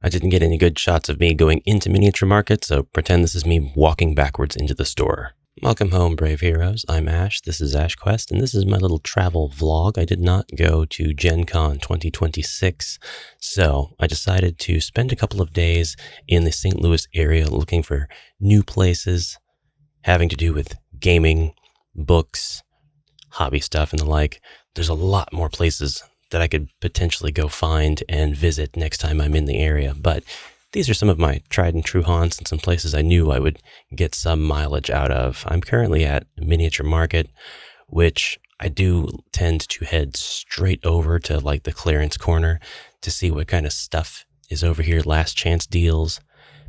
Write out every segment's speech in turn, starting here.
I didn't get any good shots of me going into Miniature Market, so pretend this is me walking backwards into the store. Welcome home, brave heroes. I'm Ash, this is AshQuest, and this is my little travel vlog. I did not go to GenCon 2026, so I decided to spend a couple of days in the St. Louis area looking for new places having to do with gaming, books, hobby stuff, and the like. There's a lot more places that I could potentially go find and visit next time I'm in the area, but these are some of my tried and true haunts and some places I knew I would get some mileage out of. I'm currently at Miniature Market, which I do tend to head straight over to like the clearance corner to see what kind of stuff is over here, last chance deals,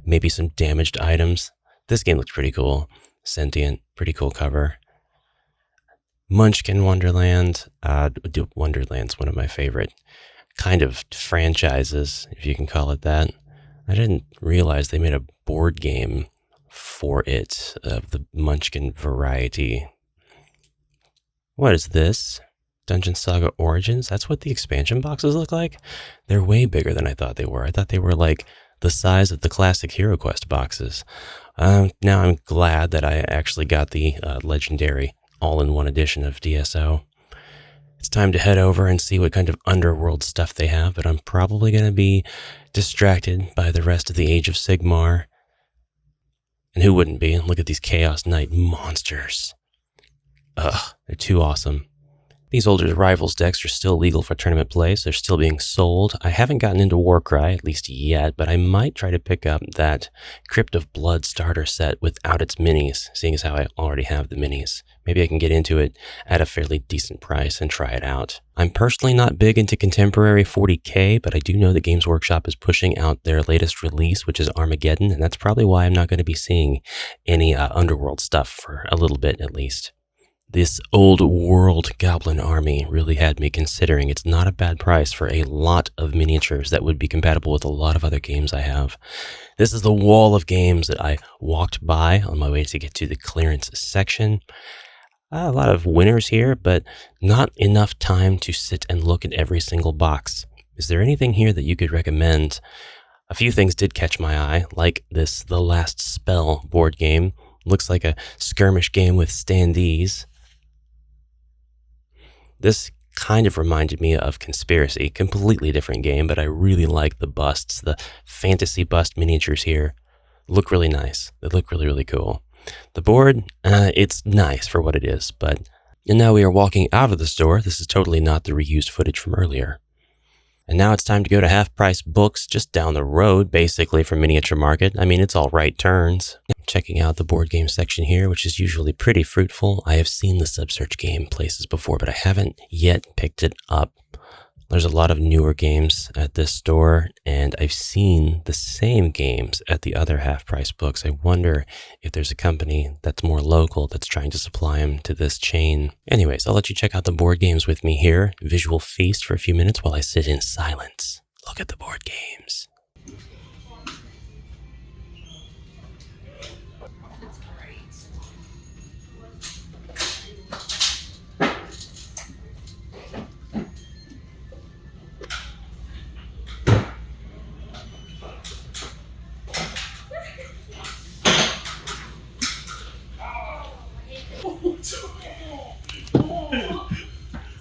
maybe some damaged items. This game looks pretty cool. Sentient, pretty cool cover. Munchkin Wonderland. Wonderland's one of my favorite kind of franchises, if you can call it that. I didn't realize they made a board game for it of the Munchkin variety. What is this? Dungeon Saga Origins? That's what the expansion boxes look like? They're way bigger than I thought they were. I thought they were like the size of the classic HeroQuest boxes. Now I'm glad that I actually got the legendary all-in-one edition of DSO. It's time to head over and see what kind of underworld stuff they have, but I'm probably going to be distracted by the rest of the Age of Sigmar. And who wouldn't be? Look at these Chaos Knight monsters. Ugh, they're too awesome. These older Rivals decks are still legal for tournament play, so they're still being sold. I haven't gotten into Warcry, at least yet, but I might try to pick up that Crypt of Blood starter set without its minis, seeing as how I already have the minis. Maybe I can get into it at a fairly decent price and try it out. I'm personally not big into contemporary 40K, but I do know that Games Workshop is pushing out their latest release, which is Armageddon, and that's probably why I'm not going to be seeing any Underworld stuff for a little bit at least. This old world goblin army really had me considering it's not a bad price for a lot of miniatures that would be compatible with a lot of other games I have. This is the wall of games that I walked by on my way to get to the clearance section. A lot of winners here, but not enough time to sit and look at every single box. Is there anything here that you could recommend? A few things did catch my eye, like this The Last Spell board game. Looks like a skirmish game with standees. This kind of reminded me of Conspiracy, completely different game, but I really like the busts. The fantasy bust miniatures here look really nice. They look really, really cool. The board, it's nice for what it is, and now we are walking out of the store. This is totally not the reused footage from earlier. And now it's time to go to Half Price Books, just down the road, basically, from Miniature Market. I mean, it's all right turns. Checking out the board game section here, which is usually pretty fruitful. I have seen the Subsearch game places before, but I haven't yet picked it up. There's a lot of newer games at this store, and I've seen the same games at the other Half Price Books. I wonder if there's a company that's more local that's trying to supply them to this chain. Anyways, I'll let you check out the board games with me here. Visual feast for a few minutes while I sit in silence. Look at the board games.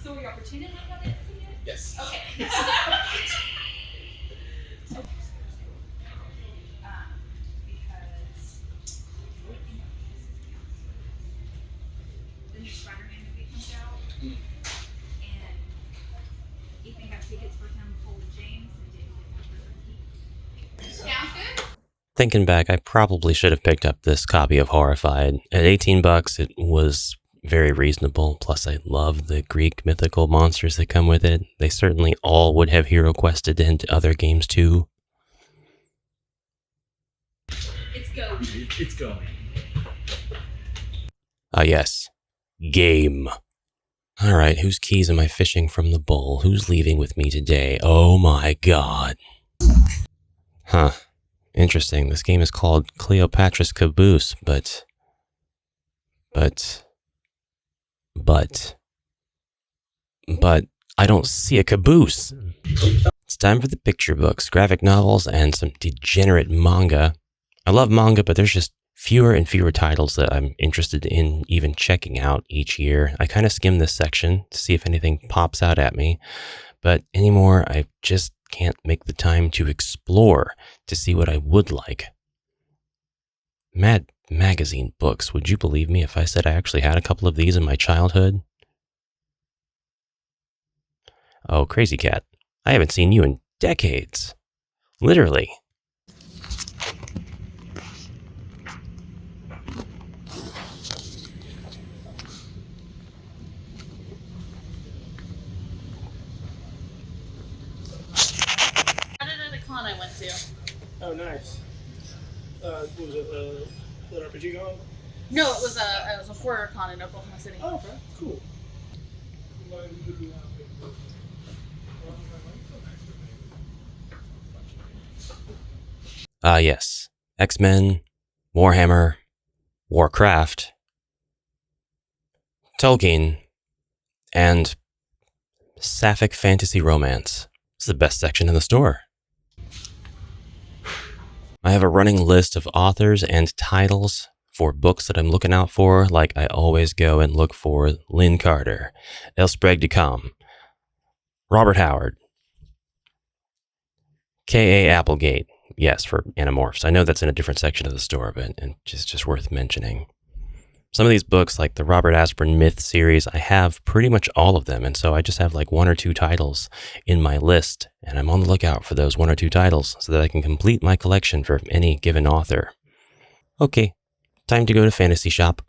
So we are pretending like I didn't see it? Yes. Okay. Because the new Spider-Man movie comes out, and Ethan got tickets for him full with James and didn't get Sounds good? Thinking back, I probably should have picked up this copy of Horrified. At $18, it was very reasonable. Plus, I love the Greek mythical monsters that come with it. They certainly all would have HeroQuested into other games too. It's going. It's going. Ah, yes. Game. All right, whose keys am I fishing from the bowl? Who's leaving with me today? Oh my god. Huh. Interesting. This game is called Cleopatra's Caboose, but I don't see a caboose. It's time for the picture books, graphic novels, and some degenerate manga. I love manga, but there's just fewer and fewer titles that I'm interested in even checking out each year. I kind of skim this section to see if anything pops out at me, but anymore, I just can't make the time to explore to see what I would like. Mad Magazine books. Would you believe me if I said I actually had a couple of these in my childhood? Oh, Crazy Cat. I haven't seen you in decades. Literally. At a con I went to. Oh, nice. What was it? That RPG con? No, it was a horror con in Oklahoma City. Oh, okay, cool. Yes. X-Men, Warhammer, Warcraft, Tolkien, and Sapphic Fantasy Romance. It's the best section in the store. I have a running list of authors and titles for books that I'm looking out for, like I always go and look for Lynn Carter, El Sprague de Camp, Robert Howard, K.A. Applegate. Yes, for Animorphs. I know that's in a different section of the store, but it's just worth mentioning. Some of these books, like the Robert Asprin Myth series, I have pretty much all of them, and so I just have like one or two titles in my list, and I'm on the lookout for those one or two titles so that I can complete my collection for any given author. Okay, time to go to Fantasy Shop,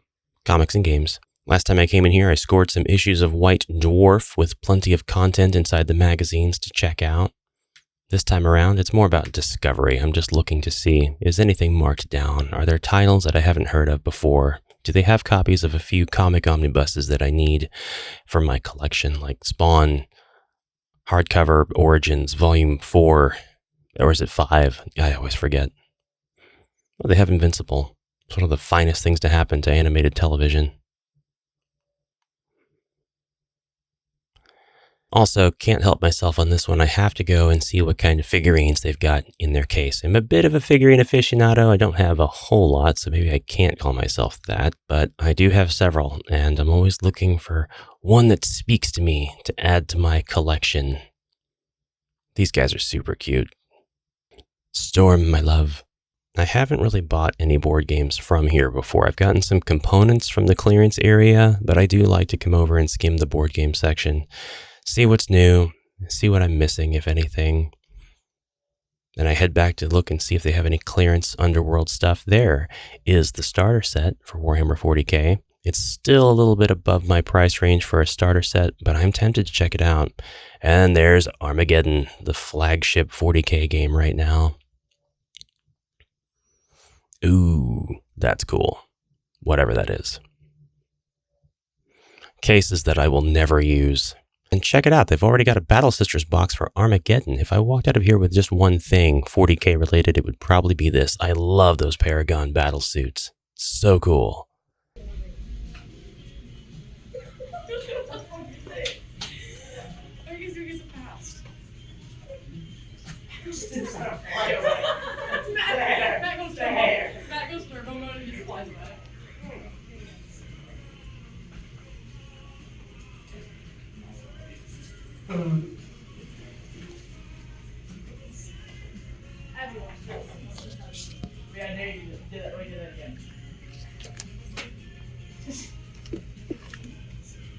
Comics and Games. Last time I came in here, I scored some issues of White Dwarf with plenty of content inside the magazines to check out. This time around, it's more about discovery. I'm just looking to see, is anything marked down? Are there titles that I haven't heard of before? Do they have copies of a few comic omnibuses that I need for my collection, like Spawn, hardcover Origins, Volume 4, or is it 5? I always forget. Well, they have Invincible. It's one of the finest things to happen to animated television. Also, can't help myself on this one. I have to go and see what kind of figurines they've got in their case. I'm a bit of a figurine aficionado. I don't have a whole lot, so maybe I can't call myself that, but I do have several, and I'm always looking for one that speaks to me to add to my collection. These guys are super cute. Storm, my love. I haven't really bought any board games from here before. I've gotten some components from the clearance area, but I do like to come over and skim the board game section. See what's new, see what I'm missing, if anything. Then I head back to look and see if they have any clearance Underworld stuff. There is the starter set for Warhammer 40k. It's still a little bit above my price range for a starter set, but I'm tempted to check it out. And there's Armageddon, the flagship 40k game right now. Ooh, that's cool. Whatever that is. Cases that I will never use. And check it out, they've already got a Battle Sisters box for Armageddon. If I walked out of here with just one thing 40k related, it would probably be this. I love those Paragon battle suits. So cool.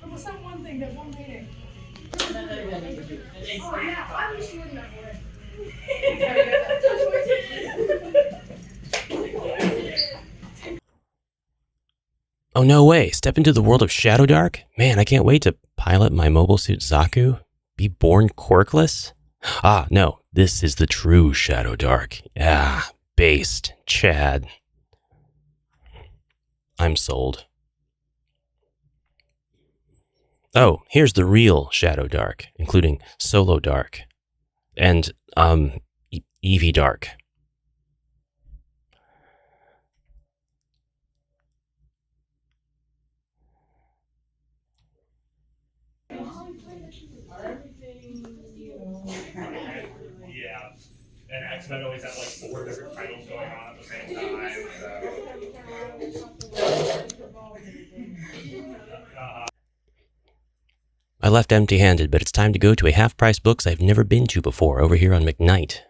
What's that one thing, that one meeting? Oh yeah, I wish you wouldn't have went. Oh, no way. Step into the world of Shadow Dark? Man, I can't wait to pilot my mobile suit Zaku. Be born quirkless? Ah, no. This is the true Shadow Dark. Ah, based. Chad. I'm sold. Oh, here's the real Shadow Dark, including Solo Dark and Eevee Dark. because I've always had like 4 different titles going on at the same time. So. I left empty-handed, but it's time to go to a half-price books I've never been to before over here on McKnight.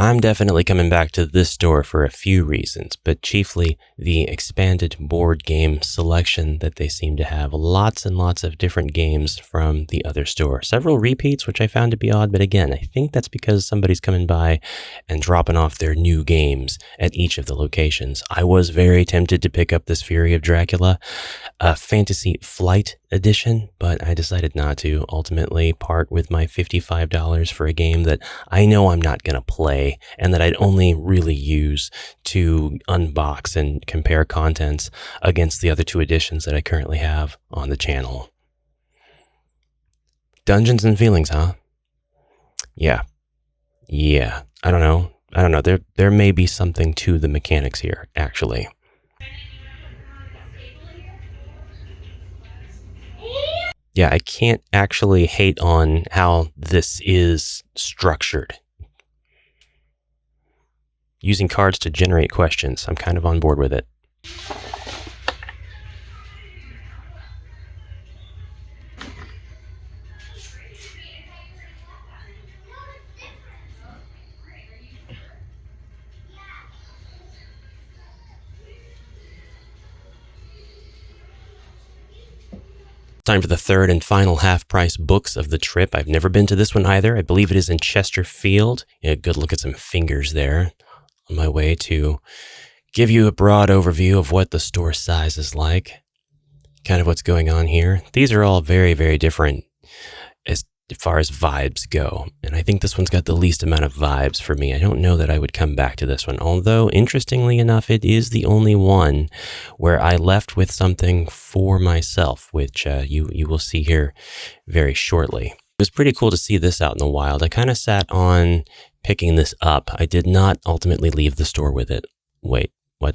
I'm definitely coming back to this store for a few reasons, but chiefly the expanded board game selection that they seem to have. Lots and lots of different games from the other store. Several repeats, which I found to be odd, but again, I think that's because somebody's coming by and dropping off their new games at each of the locations. I was very tempted to pick up this Fury of Dracula, Fantasy Flight edition, but I decided not to ultimately part with my $55 for a game that I know I'm not going to play and that I'd only really use to unbox and compare contents against the other 2 editions that I currently have on the channel. Dungeons and Feelings, huh? Yeah. I don't know. There may be something to the mechanics here, actually. Yeah, I can't actually hate on how this is structured. Using cards to generate questions. I'm kind of on board with it. Time for the third and final half-price books of the trip. I've never been to this one either. I believe it is in Chesterfield. Yeah, good look at some fingers there. On my way to give you a broad overview of what the store size is like. Kind of what's going on here. These are all very, very different as far as vibes go. And I think this one's got the least amount of vibes for me. I don't know that I would come back to this one. Although, interestingly enough, it is the only one where I left with something for myself, which you will see here very shortly. It was pretty cool to see this out in the wild. I kind of sat on picking this up. I did not ultimately leave the store with it. Wait, what?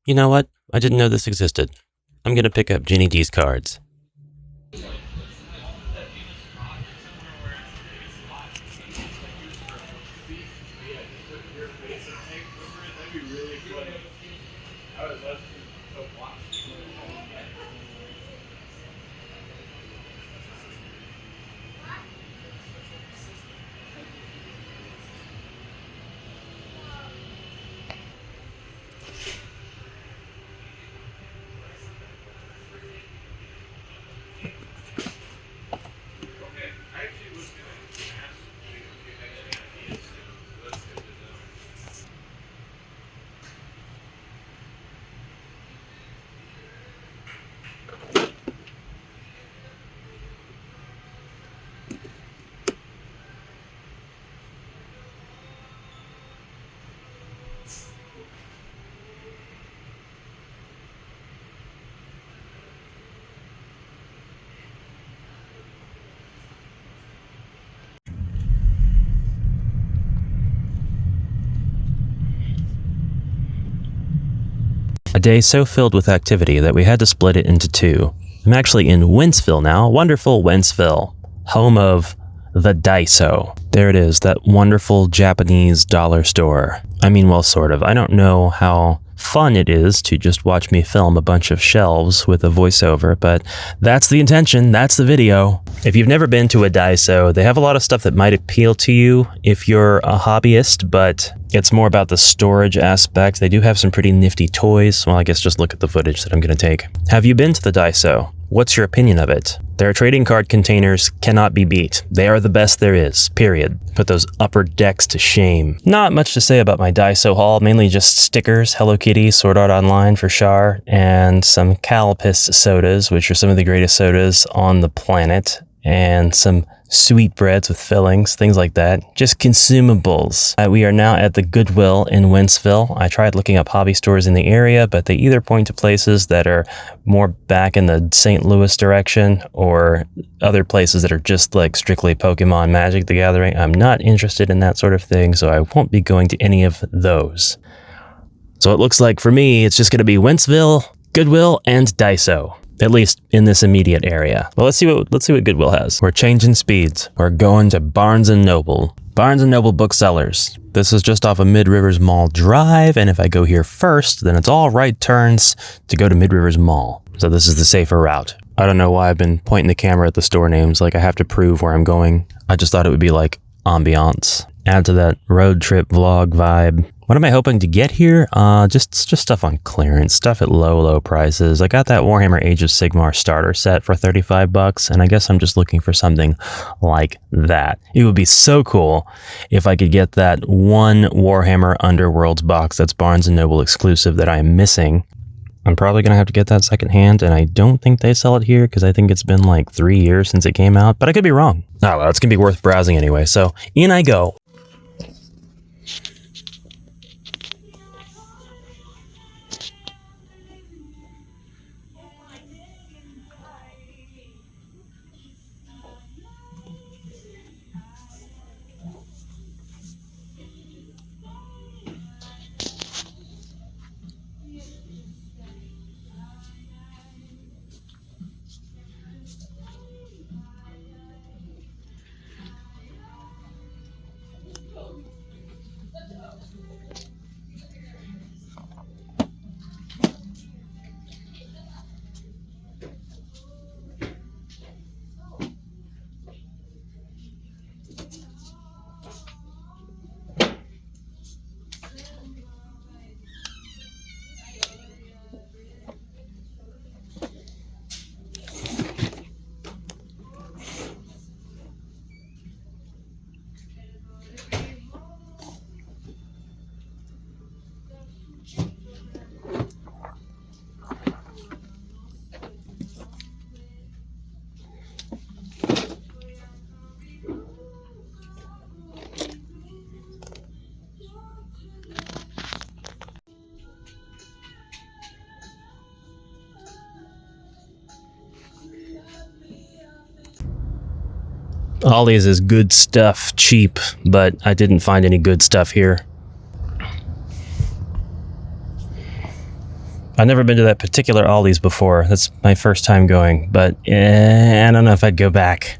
You know what? I didn't know this existed. I'm going to pick up Ginny D's cards. day so filled with activity that we had to split it into two. I'm actually in Wentzville now, wonderful Wentzville, home of the Daiso. There it is, that wonderful Japanese dollar store. I mean, well, sort of. I don't know how fun it is to just watch me film a bunch of shelves with a voiceover, but that's the intention, that's the video. If you've never been to a Daiso, they have a lot of stuff that might appeal to you if you're a hobbyist, but it's more about the storage aspect. They do have some pretty nifty toys. Well, I guess just look at the footage that I'm going to take. Have you been to the Daiso? What's your opinion of it? Their trading card containers cannot be beat. They are the best there is, period. Put those upper decks to shame. Not much to say about my Daiso haul, mainly just stickers, Hello Kitty, Sword Art Online for Char, and some Calipis sodas, which are some of the greatest sodas on the planet, and some sweetbreads with fillings, things like that. Just consumables. We are now at the Goodwill in Wentzville. I tried looking up hobby stores in the area, but they either point to places that are more back in the St. Louis direction or other places that are just like strictly Pokemon Magic the Gathering. I'm not interested in that sort of thing, so I won't be going to any of those. So it looks like for me, it's just going to be Wentzville, Goodwill, and Daiso. At least in this immediate area. Well, let's see what Goodwill has. We're changing speeds. We're going to Barnes & Noble. Barnes & Noble booksellers. This is just off of Mid-Rivers Mall Drive, and if I go here first, then it's all right turns to go to Mid-Rivers Mall. So this is the safer route. I don't know why I've been pointing the camera at the store names like I have to prove where I'm going. I just thought it would be like ambiance. Add to that road trip vlog vibe. What am I hoping to get here? Just stuff on clearance, stuff at low prices. I got that Warhammer Age of Sigmar starter set for $35, and I guess I'm just looking for something like that. It would be so cool if I could get that one Warhammer Underworlds box that's Barnes & Noble exclusive that I'm missing. I'm probably going to have to get that secondhand, and I don't think they sell it here because I think it's been like 3 years since it came out, but I could be wrong. Oh well, it's going to be worth browsing anyway, so in I go. Ollie's is good stuff, cheap, but I didn't find any good stuff here. I've never been to that particular Ollie's before. That's my first time going, but I don't know if I'd go back.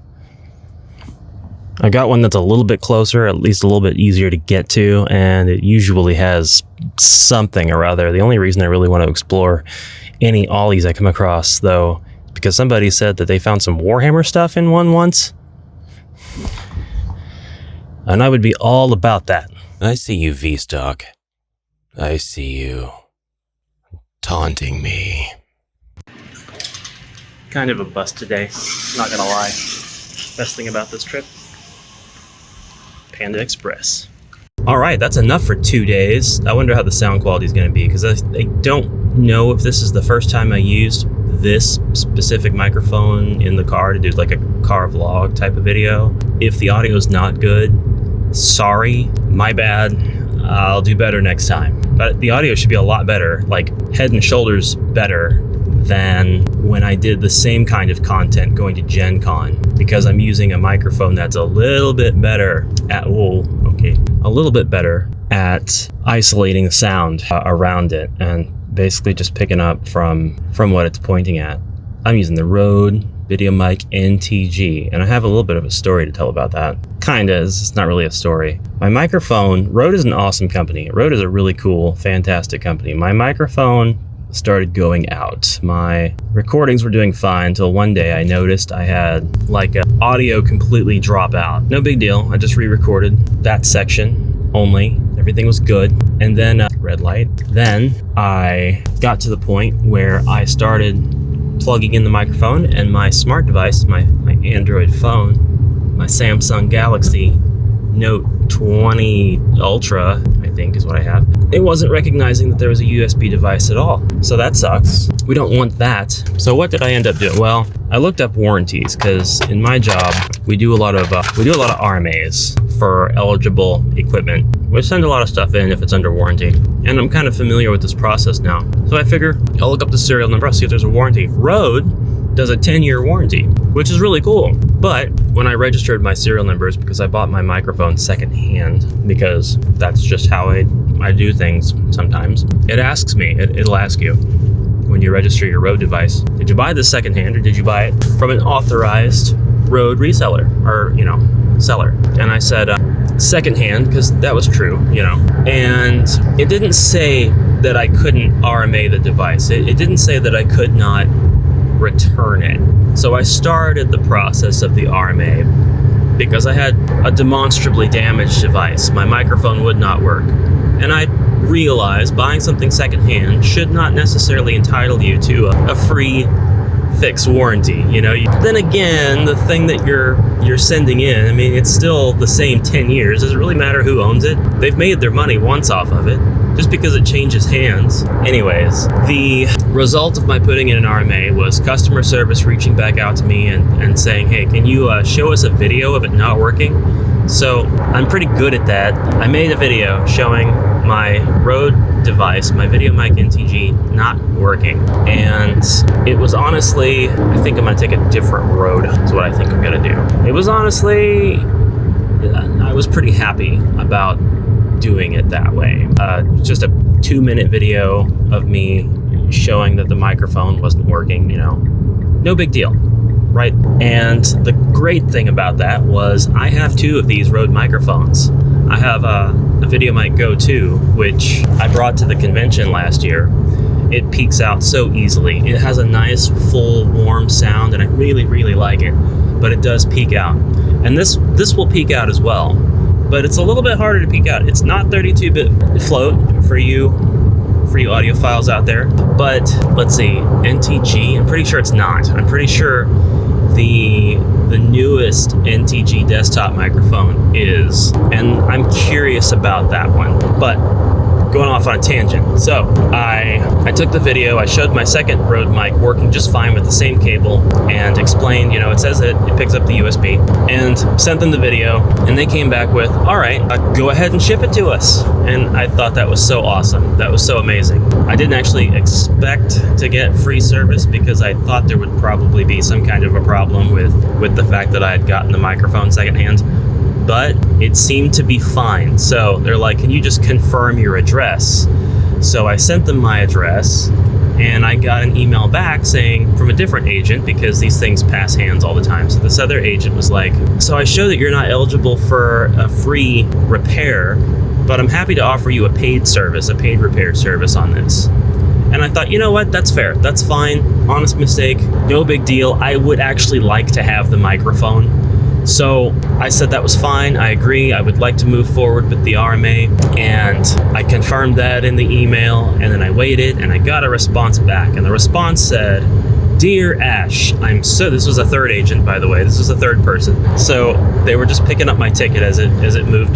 I got one that's a little bit closer, at least a little bit easier to get to, and it usually has something or other. The only reason I really want to explore any Ollie's I come across, though, is because somebody said that they found some Warhammer stuff in one once. And I would be all about that. I see you, V-Stock. I see you. Taunting me. Kind of a bust today, not gonna lie. Best thing about this trip, Panda Express. All right, that's enough for 2 days. I wonder how the sound quality is going to be, because I don't know if this is the first time I used this specific microphone in the car to do like a car vlog type of video. If the audio is not good, sorry, my bad. I'll do better next time. But the audio should be a lot better, like head and shoulders better than when I did the same kind of content going to GenCon, because I'm using a microphone that's a little bit better at, a little bit better at isolating sound around it. And basically just picking up from what it's pointing at. I'm using the Rode VideoMic NTG, and I have a little bit of a story to tell about that. Kinda, it's not really a story. My microphone, Rode is an awesome company. Rode is a really cool, fantastic company. My microphone started going out. My recordings were doing fine until one day I noticed I had like audio completely drop out. No big deal, I just re-recorded that section only. Everything was good. And then, red light. Then I got to the point where I started plugging in the microphone, and my smart device, my Android phone, my Samsung Galaxy Note 20 Ultra, I think is what I have, it wasn't recognizing that there was a USB device at all. So that sucks. We don't want that. So what did I end up doing? Well, I looked up warranties, because in my job we do a lot of RMAs for eligible equipment. We send a lot of stuff in if it's under warranty, and I'm kind of familiar with this process now. So I figure I'll look up the serial number, I'll see if there's a warranty. Rode does a 10-year warranty, which is really cool. But when I registered my serial numbers, because I bought my microphone secondhand, because that's just how I do things sometimes, it asks me, it'll ask you, when you register your Rode device, did you buy this secondhand or did you buy it from an authorized Rode reseller or, seller? And I said, secondhand, because that was true, and it didn't say that I couldn't RMA the device. It didn't say that I could not return it. So I started the process of the RMA because I had a demonstrably damaged device. My microphone would not work. And I realized buying something secondhand should not necessarily entitle you to a free fix warranty. Then again, the thing that you're sending in, I mean, it's still the same 10 years. Does it really matter who owns it? They've made their money once off of it, just because it changes hands. Anyways, the result of my putting in an RMA was customer service reaching back out to me and saying, hey, can you show us a video of it not working? So I'm pretty good at that. I made a video showing my Rode device, my VideoMic NTG, not working. And it was honestly, I think I'm gonna take a different road, is what I think I'm gonna do. It was honestly, I was pretty happy about doing it that way. Just a 2-minute video of me showing that the microphone wasn't working, no big deal, right? And the great thing about that was I have 2 of these Rode microphones. I have a VideoMic Go 2, which I brought to the convention last year. It peaks out so easily. It has a nice, full, warm sound, and I really, really like it. But it does peak out. And this will peak out as well. But it's a little bit harder to peak out. It's not 32-bit float for you audiophiles out there. But let's see, NTG, I'm pretty sure it's not. I'm pretty sure the newest NTG desktop microphone is. And I'm curious about that one. But going off on a tangent. So I took the video, I showed my second Rode mic working just fine with the same cable, and explained, it says it picks up the USB, and sent them the video, and they came back with, all right, go ahead and ship it to us. And I thought that was so awesome. That was so amazing. I didn't actually expect to get free service because I thought there would probably be some kind of a problem with the fact that I had gotten the microphone secondhand. But it seemed to be fine. So they're like, can you just confirm your address? So I sent them my address, and I got an email back saying, from a different agent, because these things pass hands all the time. So this other agent was like, so I show that you're not eligible for a free repair, but I'm happy to offer you a paid repair service on this. And I thought, you know what, that's fair, that's fine, honest mistake, no big deal. I would actually like to have the microphone. So I said that was fine, I agree, I would like to move forward with the RMA, and I confirmed that in the email, and then I waited, and I got a response back, and the response said, Dear Ash, this was a third agent, by the way, this was a third person, so they were just picking up my ticket as it moved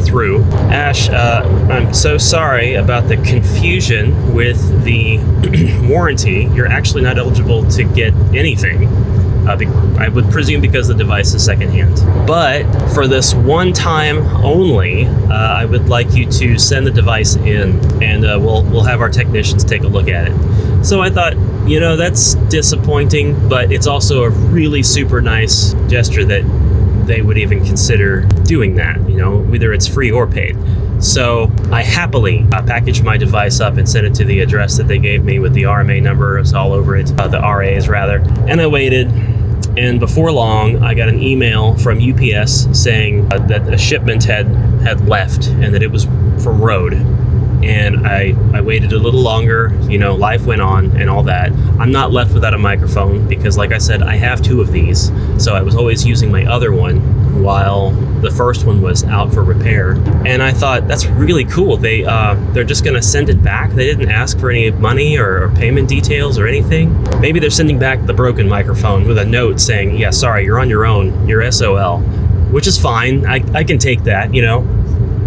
through. Ash, I'm so sorry about the confusion with the warranty. You're actually not eligible to get anything. I would presume because the device is secondhand. But for this one time only, I would like you to send the device in, and we'll have our technicians take a look at it. So I thought, that's disappointing, but it's also a really super nice gesture that they would even consider doing that, whether it's free or paid. So I happily packaged my device up and sent it to the address that they gave me with the RMA numbers all over it, the RAs rather. And I waited, and before long, I got an email from UPS saying that a shipment had left and that it was from Rode. And I waited a little longer, life went on and all that. I'm not left without a microphone because, like I said, I have 2 of these. So I was always using my other one while the first one was out for repair. And I thought, that's really cool. They're just going to send it back. They didn't ask for any money or payment details or anything. Maybe they're sending back the broken microphone with a note saying, yeah, sorry, you're on your own. You're SOL, which is fine. I can take that,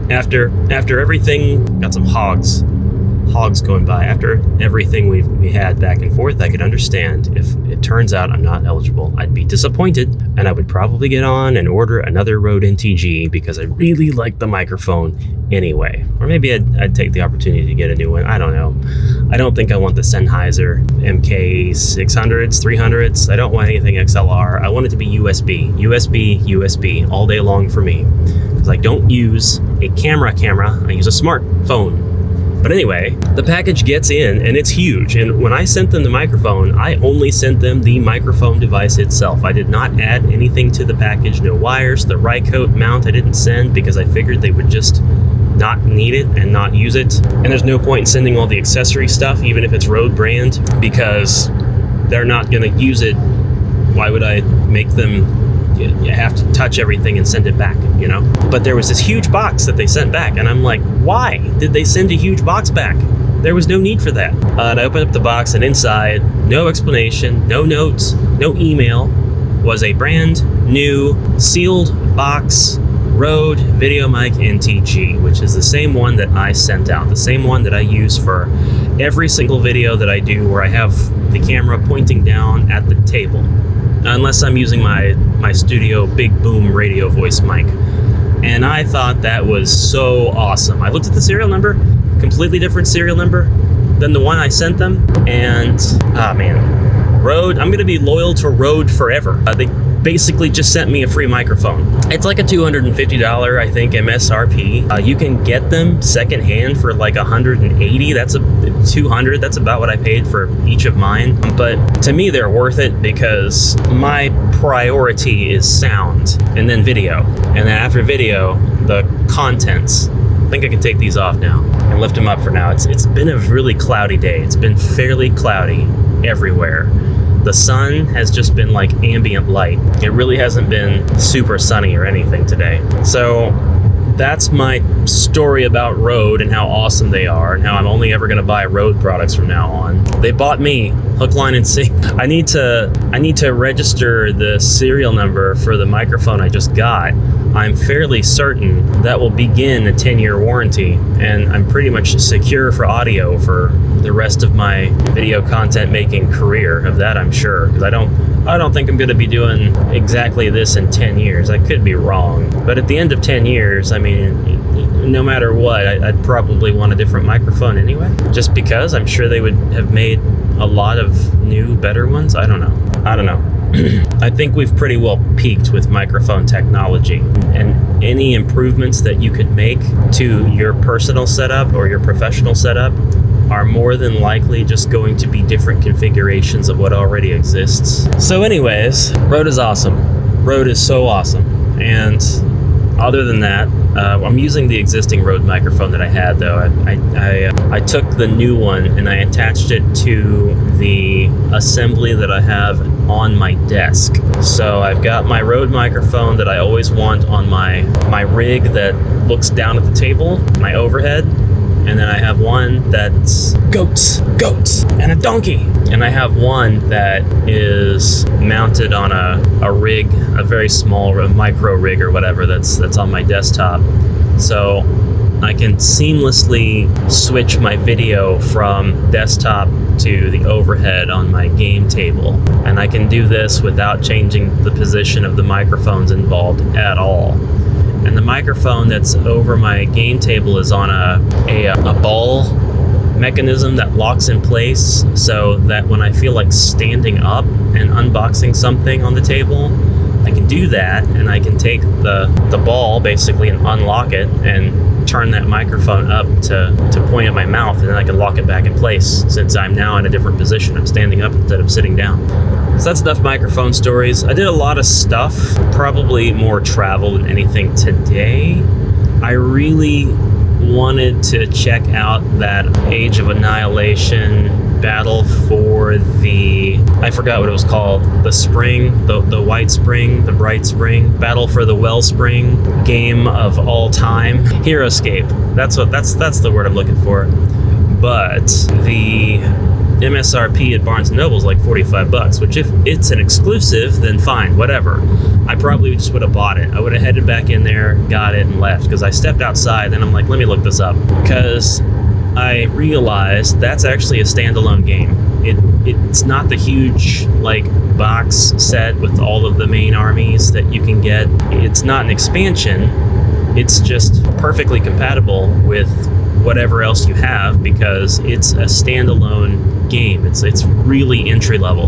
After everything, got some hogs going by. After everything we had back and forth, I could understand if it turns out I'm not eligible. I'd be disappointed, and I would probably get on and order another Rode NTG because I really like the microphone anyway. Or maybe I'd take the opportunity to get a new one. I don't know. I don't think I want the Sennheiser MK600s, 300s. I don't want anything XLR. I want it to be USB all day long for me. Because I don't use a camera, I use a smartphone. But anyway, the package gets in and it's huge. And when I sent them the microphone, I only sent them the microphone device itself. I did not add anything to the package, no wires. The Rycote mount I didn't send because I figured they would just not need it and not use it. And there's no point in sending all the accessory stuff, even if it's Rode brand, because they're not gonna use it. Why would I make them you have to touch everything and send it back, But there was this huge box that they sent back, and I'm like, why did they send a huge box back? There was no need for that. And I opened up the box, and inside, no explanation, no notes, no email, was a brand new sealed box Rode VideoMic NTG, which is the same one that I sent out, the same one that I use for every single video that I do where I have the camera pointing down at the table. Unless I'm using my studio big boom radio voice mic. And I thought that was so awesome. I looked at the serial number, completely different serial number than the one I sent them. And, Rode, I'm gonna be loyal to Rode forever. They basically just sent me a free microphone. It's like a $250, I think, MSRP. You can get them secondhand for like $180. That's $200. That's about what I paid for each of mine. But to me, they're worth it because my priority is sound and then video. And then after video, the contents. I think I can take these off now and lift them up for now. It's been a really cloudy day. It's been fairly cloudy everywhere. The sun has just been like ambient light. It really hasn't been super sunny or anything today. So that's my story about Rode and how awesome they are and how I'm only ever going to buy Rode products from now on. They bought me hook, line, and sinker. I need to register the serial number for the microphone I just got. I'm fairly certain that will begin a 10-year warranty, and I'm pretty much secure for audio for the rest of my video content making career. Of that I'm sure, because I don't think I'm going to be doing exactly this in 10 years. I could be wrong, but at the end of 10 years, no matter what, I'd probably want a different microphone anyway, just because I'm sure they would have made a lot of new, better ones. I don't know. I think we've pretty well peaked with microphone technology, and any improvements that you could make to your personal setup or your professional setup are more than likely just going to be different configurations of what already exists. So anyways, Rode is awesome. Rode is so awesome. And other than that, I'm using the existing Rode microphone that I had, though. I took the new one and I attached it to the assembly that I have on my desk. So I've got my Rode microphone that I always want on my rig that looks down at the table, my overhead. And then I have one that's goats, and a donkey. And I have one that is mounted on a rig, a very small micro rig or whatever that's on my desktop. So I can seamlessly switch my video from desktop to the overhead on my game table. And I can do this without changing the position of the microphones involved at all. And the microphone that's over my game table is on a ball mechanism that locks in place, so that when I feel like standing up and unboxing something on the table, I can do that, and I can take the ball basically and unlock it and turn that microphone up to point at my mouth, and then I can lock it back in place since I'm now in a different position. I'm standing up instead of sitting down. So that's enough microphone stories. I did a lot of stuff, probably more travel than anything today. I really wanted to check out that Age of Annihilation battle for the, I forgot what it was called, the spring, the white spring, the bright spring, battle for the wellspring game of all time, Heroescape. That's the word I'm looking for. But the MSRP at Barnes & Noble is like $45, which if it's an exclusive, then fine, whatever. I probably just would have bought it. I would have headed back in there, got it, and left, because I stepped outside, and I'm like, let me look this up, because I realized that's actually a standalone game. It's not the huge like box set with all of the main armies that you can get. It's not an expansion. It's just perfectly compatible with whatever else you have because it's a standalone game. It's really entry level.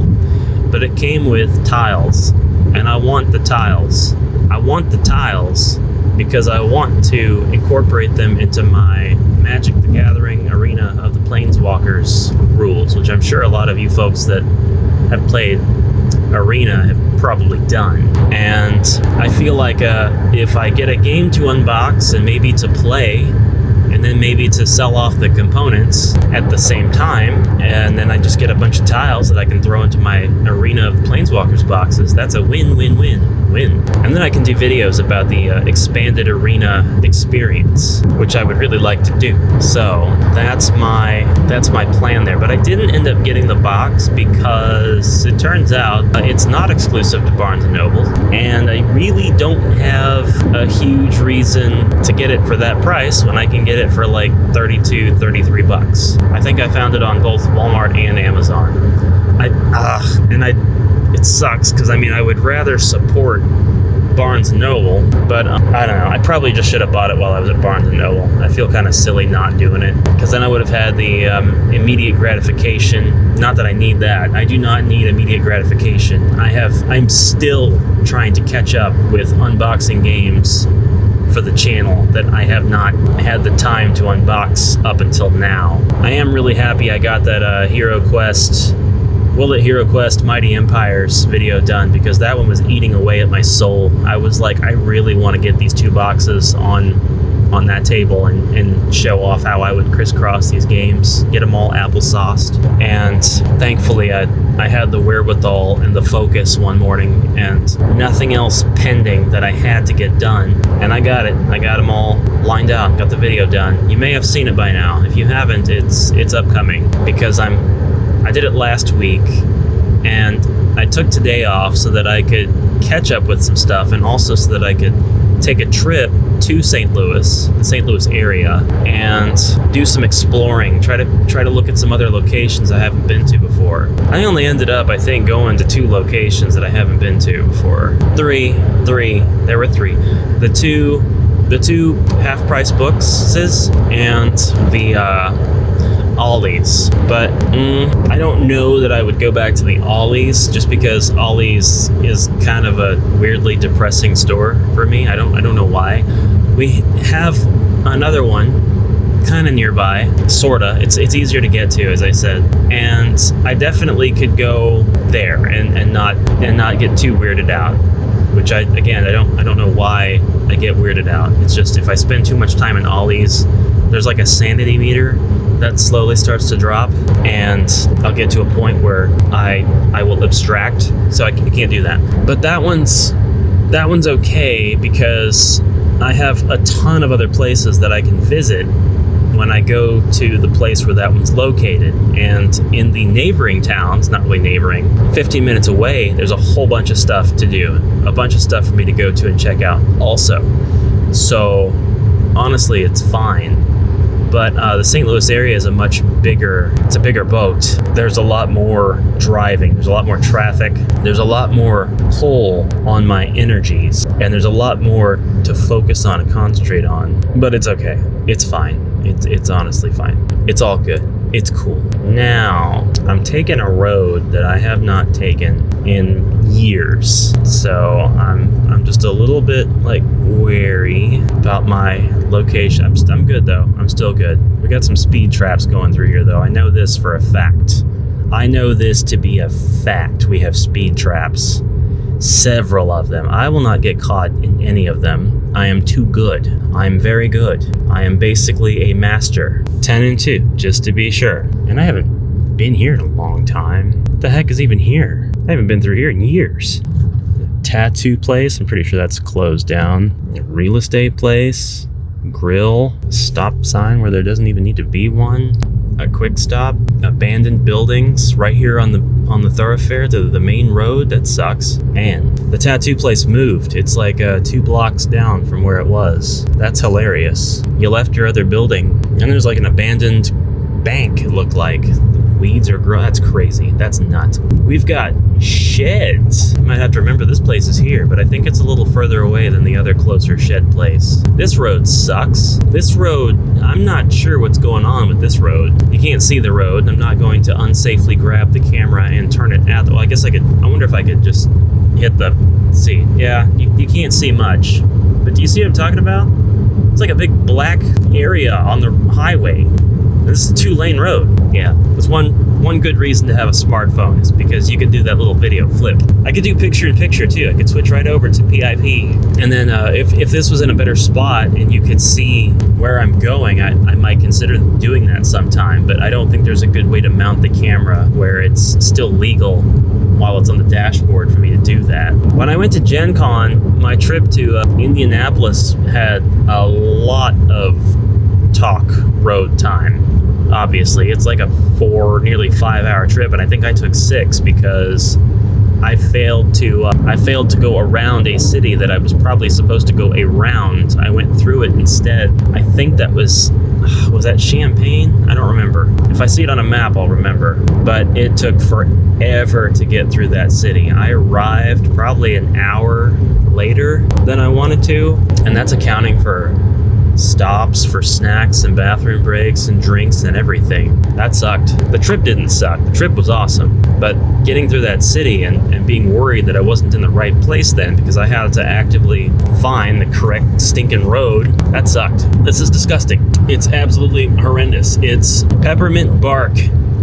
But it came with tiles, and I want the tiles. I want the tiles because I want to incorporate them into my Magic the Gathering Arena of the Planeswalkers rules, which I'm sure a lot of you folks that have played Arena have probably done. And I feel like if I get a game to unbox and maybe to play, and then maybe to sell off the components at the same time, and then I just get a bunch of tiles that I can throw into my Arena of the Planeswalkers boxes, that's a win-win-win. And then I can do videos about the expanded Arena experience, which I would really like to do. So that's my plan there. But I didn't end up getting the box because it turns out it's not exclusive to Barnes & Noble, and I really don't have a huge reason to get it for that price when I can get it for like $32-$33. I think I found it on both Walmart and Amazon. It sucks because I would rather support Barnes & Noble, but I don't know. I probably just should have bought it while I was at Barnes & Noble. I feel kind of silly not doing it because then I would have had the immediate gratification. Not that I need that. I do not need immediate gratification. I'm still trying to catch up with unboxing games for the channel that I have not had the time to unbox up until now. I am really happy I got that HeroQuest Will It HeroQuest Mighty Empires video done because that one was eating away at my soul. I was like, I really want to get these two boxes on that table and show off how I would crisscross these games, get them all applesauced. And thankfully I had the wherewithal and the focus one morning and nothing else pending that I had to get done. And I got it. I got them all lined out, got the video done. You may have seen it by now. If you haven't, it's upcoming because I did it last week and I took today off so that I could catch up with some stuff and also so that I could take a trip to St. Louis, the St. Louis area, and do some exploring, try to look at some other locations I haven't been to before. I only ended up, I think, going to 2 locations that I haven't been to before. Three. There were 3. The two half-price bookses and the Ollie's, but I don't know that I would go back to the Ollie's just because Ollie's is kind of a weirdly depressing store for me. I don't know why. We have another one kind of nearby, sorta. It's easier to get to, as I said, and I definitely could go there and not get too weirded out. Which I don't know why I get weirded out. It's just if I spend too much time in Ollie's, there's like a sanity meter that slowly starts to drop, and I'll get to a point where I will abstract, so I can't do that. But that one's okay because I have a ton of other places that I can visit when I go to the place where that one's located. And in the neighboring towns, not really neighboring, 15 minutes away, there's a whole bunch of stuff to do, a bunch of stuff for me to go to and check out also. So honestly, it's fine. But the St. Louis area is a bigger boat. There's a lot more driving, there's a lot more traffic, there's a lot more pull on my energies, and there's a lot more to focus on and concentrate on. But it's okay, it's fine, it's honestly fine, it's all good. It's cool. Now, I'm taking a road that I have not taken in years. So I'm just a little bit like wary about my location. I'm good though. I'm still good. We got some speed traps going through here though. I know this for a fact. I know this to be a fact. We have speed traps. Several of them. I will not get caught in any of them. I am too good. I'm very good. I am basically a master. 10 and 2, just to be sure. And I haven't been here in a long time. What the heck is even here? I haven't been through here in years. Tattoo place, I'm pretty sure that's closed down. Real estate place, grill, stop sign where there doesn't even need to be one. A quick stop, abandoned buildings right here on the thoroughfare to the main road. That sucks. And the tattoo place moved. It's like 2 blocks down from where it was. That's hilarious. You left your other building and there's like an abandoned bank, it looked like. The weeds are growing. That's crazy. That's nuts. We've got sheds. I might have to remember this place is here, but I think it's a little further away than the other closer shed place. This road sucks. This road, I'm not sure what's going on with this road. You can't see the road. I'm not going to unsafely grab the camera and turn it at the, well, I guess I could, I wonder if I could just hit the, see, yeah, you can't see much. But do you see what I'm talking about? It's like a big black area on the highway. This is a 2-lane road. Yeah, that's one good reason to have a smartphone is because you can do that little video flip. I could do picture-in-picture too. I could switch right over to PIP. And then if this was in a better spot and you could see where I'm going, I might consider doing that sometime. But I don't think there's a good way to mount the camera where it's still legal while it's on the dashboard for me to do that. When I went to GenCon, my trip to Indianapolis had a lot of talk road time. Obviously, it's like a 4, nearly 5-hour trip, and I think I took 6 because I failed to go around a city that I was probably supposed to go around. I went through it instead. I think that was that Champaign? I don't remember. If I see it on a map, I'll remember. But it took forever to get through that city. I arrived probably an hour later than I wanted to, and that's accounting for stops for snacks and bathroom breaks and drinks and everything. That sucked. The trip didn't suck. The trip was awesome. But getting through that city and being worried that I wasn't in the right place then because I had to actively find the correct stinking road, that sucked. This is disgusting. It's absolutely horrendous. It's peppermint bark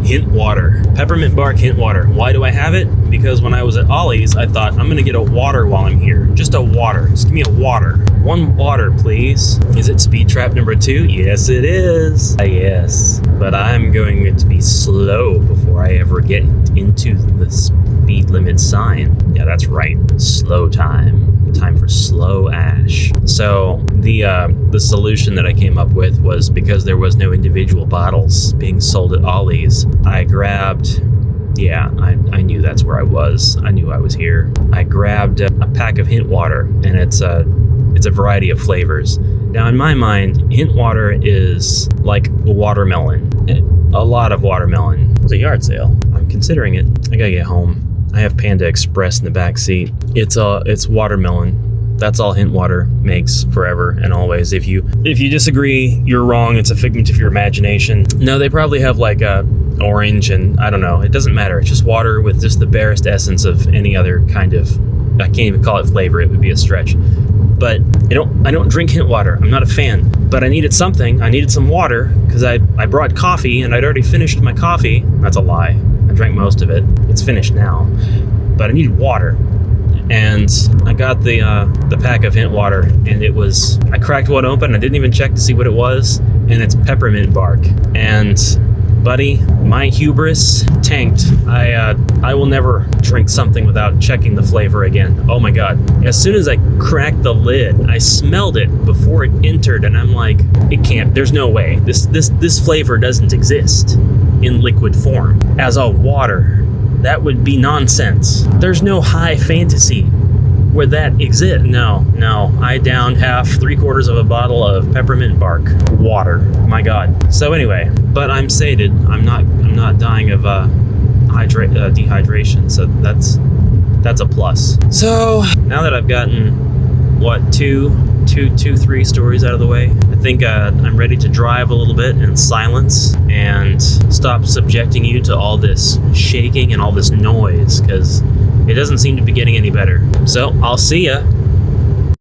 hint water. Peppermint bark hint water. Why do I have it? Because when I was at Ollie's, I thought I'm gonna get a water while I'm here. Just a water. Just give me a water. 1 water, please. Is it speed trap number 2? Yes, it is. Yes. But I'm going to be slow before I ever get into the speed limit sign. Yeah, that's right. Slow time. Time for slow ash. So the solution that I came up with was because there was no individual bottles being sold at Ollie's, I grabbed, yeah, I knew that's where I was. I knew I was here. I grabbed a pack of hint water, and it's a variety of flavors. Now in my mind, hint water is like watermelon. A lot of watermelon. It's a yard sale. I'm considering it. I gotta get home. I have Panda Express in the back seat. It's watermelon. That's all hint water makes forever and always. If you disagree, you're wrong. It's a figment of your imagination. No, they probably have like a orange and I don't know. It doesn't matter. It's just water with just the barest essence of any other kind of, I can't even call it flavor. It would be a stretch. But I don't drink hint water. I'm not a fan. But I needed something. I needed some water because I brought coffee and I'd already finished my coffee. That's a lie. I drank most of it. It's finished now. But I needed water. And I got the pack of hint water, and I cracked one open. I didn't even check to see what it was, and it's peppermint bark. And buddy, my hubris tanked. I will never drink something without checking the flavor again. Oh my god. As soon as I cracked the lid, I smelled it before it entered, and I'm like, it can't, there's no way. This flavor doesn't exist in liquid form. As a water, that would be nonsense. There's no high fantasy where that exists. No. I downed 3/4 of a bottle of peppermint bark water. My god. So anyway, but I'm sated. I'm not dying of dehydration. So that's a plus. So now that I've gotten three stories out of the way. I think I'm ready to drive a little bit in silence and stop subjecting you to all this shaking and all this noise, because it doesn't seem to be getting any better. So I'll see ya